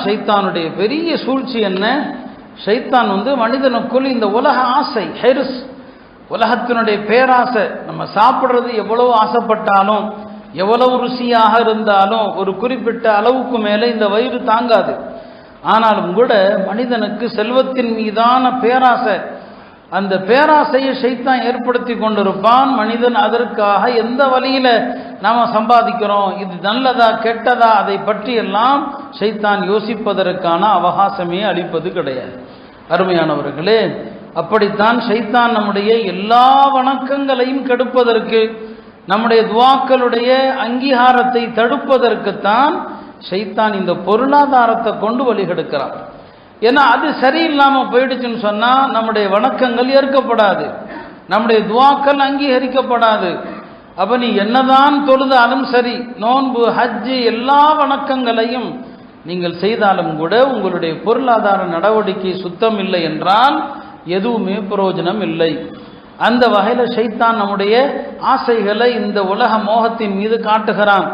ஷைத்தானுடைய பெரிய சூழ்ச்சி என்ன? ஷைத்தான் மனிதனுக்குள் இந்த உலக ஆசை, ஹெர்ஸ், உலகத்தினுடைய பேராசை. நம்ம சாப்பிட்றது எவ்வளவு ஆசைப்பட்டாலும், எவ்வளவு ருசியாக இருந்தாலும் ஒரு குறிப்பிட்ட அளவுக்கு மேலே இந்த வயிறு தாங்காது. ஆனாலும் கூட மனிதனுக்கு செல்வத்தின் மீதான பேராசை, அந்த பேராசையை ஷைத்தான் ஏற்படுத்தி கொண்டிருப்பான். மனிதன் அதற்காக எந்த வழியில நாம சம்பாதிக்கிறோம், இது நல்லதா கெட்டதா, அதை பற்றியெல்லாம் ஷைத்தான் யோசிப்பதற்கான அவகாசமே அளிப்பது கிடையாது. அருமையானவர்களே, அப்படித்தான் ஷைத்தான் நம்முடைய எல்லா வணக்கங்களையும் கெடுப்பதற்கு, நம்முடைய துவாக்களுடைய அங்கீகாரத்தை தடுப்பதற்குத்தான் ஷைத்தான் இந்த பொருளாதாரத்தை கொண்டு வழிகெடுக்கிறான். ஏன்னா அது சரியில்லாமல் போயிடுச்சுன்னு சொன்னால் நம்முடைய வணக்கங்கள் ஏற்கப்படாது, நம்முடைய துவாக்கள் அங்கீகரிக்கப்படாது. அப்போ நீ என்னதான் தொழுதாலும் சரி, நோன்பு, ஹஜ்ஜு, எல்லா வணக்கங்களையும் நீங்கள் செய்தாலும் கூட உங்களுடைய பொருளாதார நடவடிக்கை சுத்தம் இல்லை என்றால் எதுவுமே பிரயோஜனம் இல்லை. அந்த வகையில் ஷைத்தான் நம்முடைய ஆசைகளை இந்த உலக மோகத்தின் மீது காட்டுகிறான்.